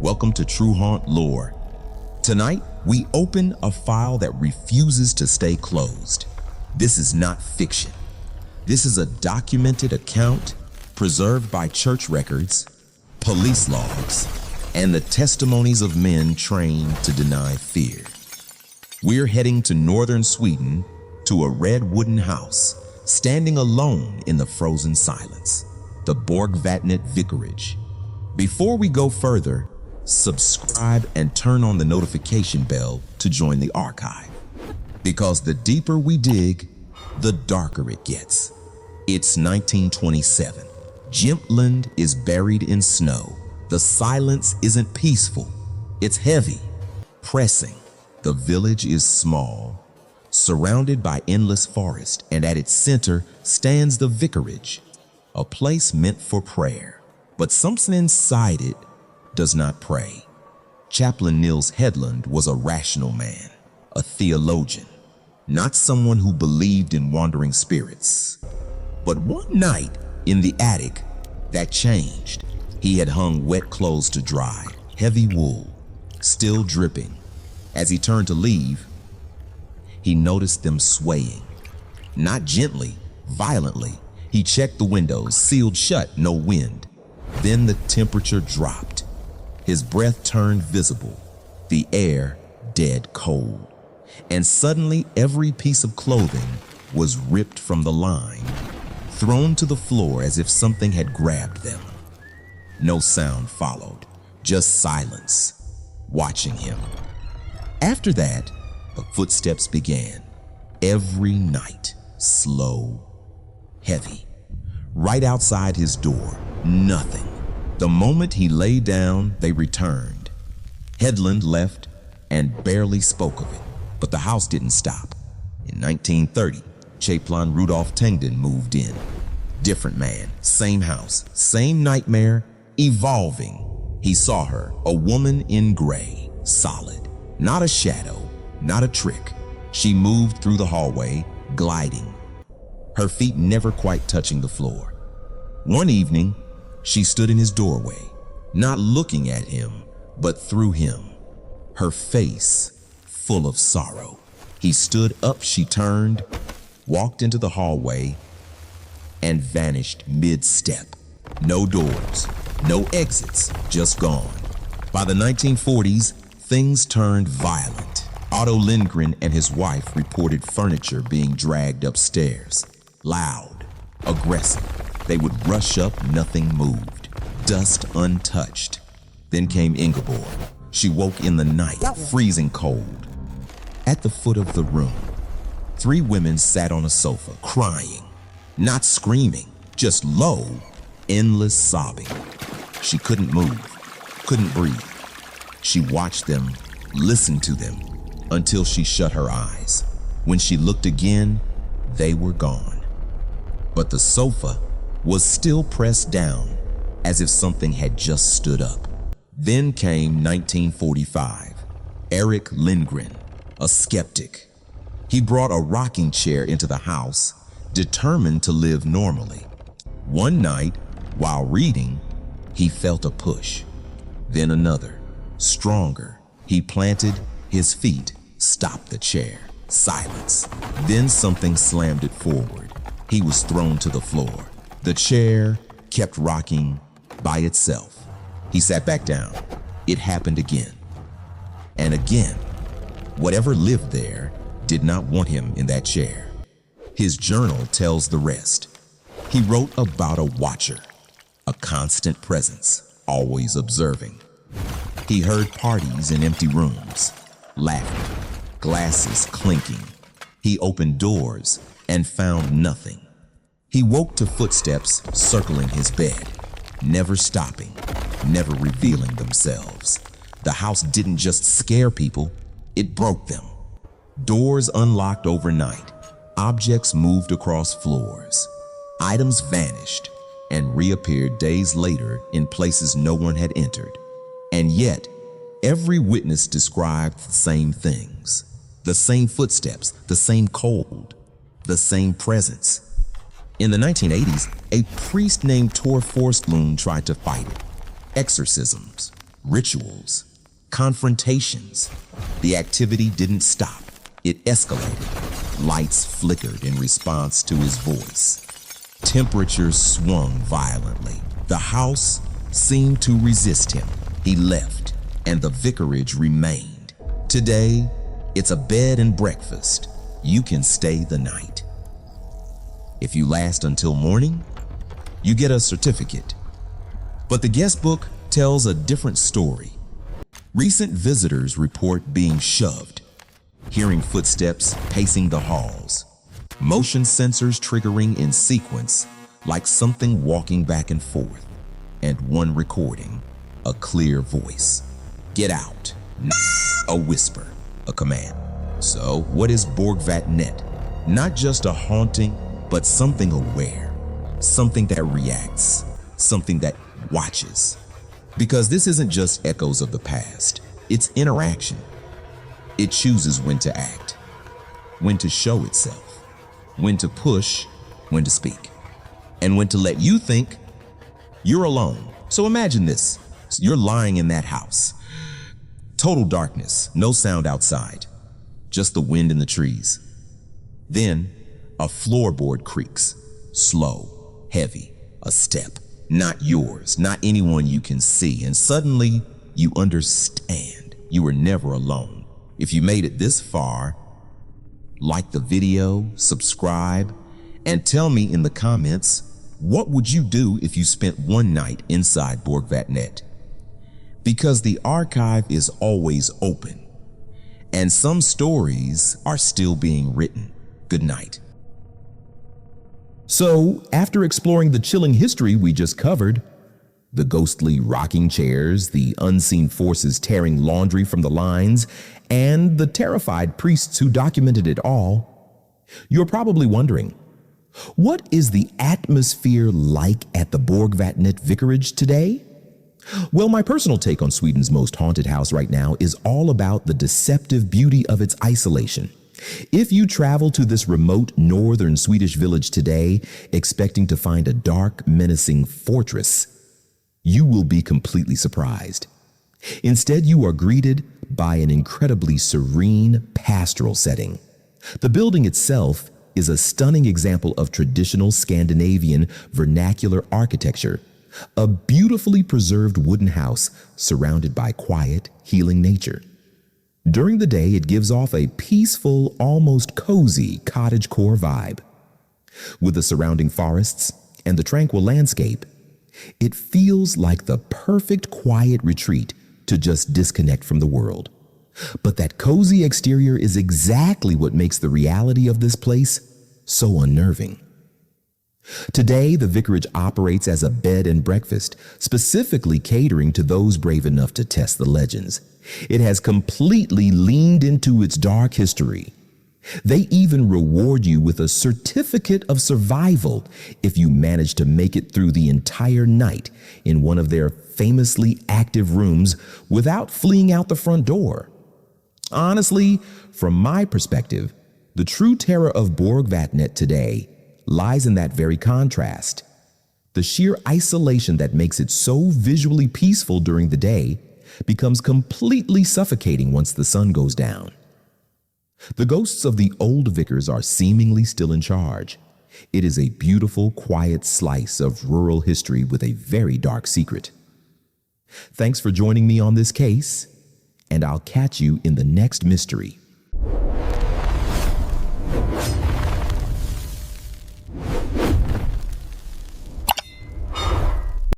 Welcome to True Haunt Lore. Tonight, we open a file that refuses to stay closed. This is not fiction. This is a documented account preserved by church records, police logs, and the testimonies of men trained to deny fear. We're heading to northern Sweden to a red wooden house standing alone in the frozen silence, the Borgvattnet Vicarage. Before we go further, subscribe and turn on the notification bell to join the archive. Because the deeper we dig, the darker it gets. It's 1927. Jämtland is buried in snow. The silence isn't peaceful. It's heavy, pressing. The village is small, surrounded by endless forest, and at its center stands the vicarage, a place meant for prayer. But something inside it does not pray. Chaplain Nils Hedlund was a rational man, a theologian, not someone who believed in wandering spirits. But one night in the attic, that changed. He had hung wet clothes to dry, heavy wool, still dripping. As he turned to leave, he noticed them swaying. Not gently, violently. He checked the windows, sealed shut, no wind. Then the temperature dropped. His breath turned visible, the air dead cold. And suddenly every piece of clothing was ripped from the line, thrown to the floor as if something had grabbed them. No sound followed, just silence, watching him. After that, the footsteps began. Every night, slow, heavy. Right outside his door, nothing. The moment he lay down, they returned. Hedlund left and barely spoke of it, but the house didn't stop. In 1930, Chaplain Rudolf Tengden moved in. Different man, same house, same nightmare, evolving. He saw her, a woman in gray, solid. Not a shadow, not a trick. She moved through the hallway, gliding, her feet never quite touching the floor. One evening, she stood in his doorway, not looking at him, but through him, her face full of sorrow. He stood up, she turned, walked into the hallway, and vanished mid-step. No doors, no exits, just gone. By the 1940s, things turned violent. Otto Lindgren and his wife reported furniture being dragged upstairs. Loud, aggressive. They would rush up, nothing moved. Dust untouched. Then came Ingeborg. She woke in the night, freezing cold. At the foot of the room, 3 women sat on a sofa, crying. Not screaming, just low, endless sobbing. She couldn't move, couldn't breathe. She watched them, listened to them, until she shut her eyes. When she looked again, they were gone. But the sofa was still pressed down, as if something had just stood up. Then came 1945. Eric Lindgren, a skeptic. He brought a rocking chair into the house, determined to live normally. One night, while reading, he felt a push, then another. Stronger. He planted his feet, stopped the chair. Silence. Then something slammed it forward. He was thrown to the floor. The chair kept rocking by itself. He sat back down. It happened again. And again. Whatever lived there did not want him in that chair. His journal tells the rest. He wrote about a watcher, a constant presence, always observing. He heard parties in empty rooms, laughter, glasses clinking. He opened doors and found nothing. He woke to footsteps circling his bed, never stopping, never revealing themselves. The house didn't just scare people, it broke them. Doors unlocked overnight, objects moved across floors, items vanished and reappeared days later in places no one had entered. And yet, every witness described the same things, the same footsteps, the same cold, the same presence. In the 1980s, a priest named Tor Forstlund tried to fight it. Exorcisms, rituals, confrontations. The activity didn't stop. It escalated. Lights flickered in response to his voice. Temperatures swung violently. The house seemed to resist him. He left, and the vicarage remained. Today, it's a bed and breakfast. You can stay the night. If you last until morning, you get a certificate. But the guest book tells a different story. Recent visitors report being shoved, hearing footsteps pacing the halls, motion sensors triggering in sequence like something walking back and forth, and one recording, a clear voice. Get out. A whisper, a command. So what is Borgvattnet? Not just a haunting, but something aware, something that reacts, something that watches. Because this isn't just echoes of the past, it's interaction. It chooses when to act, when to show itself, when to push, when to speak, and when to let you think you're alone. So imagine this, you're lying in that house. Total darkness, no sound outside, just the wind in the trees. Then a floorboard creaks, slow, heavy, a step, not yours, not anyone you can see, and suddenly you understand you were never alone. If you made it this far, like the video, subscribe, and tell me in the comments, what would you do if you spent one night inside Borgvattnet? Because the archive is always open, and some stories are still being written. Good night. So, after exploring the chilling history we just covered, the ghostly rocking chairs, the unseen forces tearing laundry from the lines, and the terrified priests who documented it all, you're probably wondering, what is the atmosphere like at the Borgvattnet Vicarage today? Well, my personal take on Sweden's most haunted house right now is all about the deceptive beauty of its isolation. If you travel to this remote northern Swedish village today, expecting to find a dark, menacing fortress, you will be completely surprised. Instead, you are greeted by an incredibly serene pastoral setting. The building itself is a stunning example of traditional Scandinavian vernacular architecture, a beautifully preserved wooden house surrounded by quiet, healing nature. During the day, it gives off a peaceful, almost cozy cottagecore vibe. With the surrounding forests and the tranquil landscape, it feels like the perfect quiet retreat to just disconnect from the world. But that cozy exterior is exactly what makes the reality of this place so unnerving. Today, the vicarage operates as a bed and breakfast, specifically catering to those brave enough to test the legends. It has completely leaned into its dark history. They even reward you with a certificate of survival if you manage to make it through the entire night in one of their famously active rooms without fleeing out the front door. Honestly, from my perspective, the true terror of Borgvattnet today lies in that very contrast. The sheer isolation that makes it so visually peaceful during the day becomes completely suffocating once the sun goes down. The ghosts of the old vicars are seemingly still in charge. It is a beautiful, quiet slice of rural history with a very dark secret. Thanks for joining me on this case, and I'll catch you in the next mystery.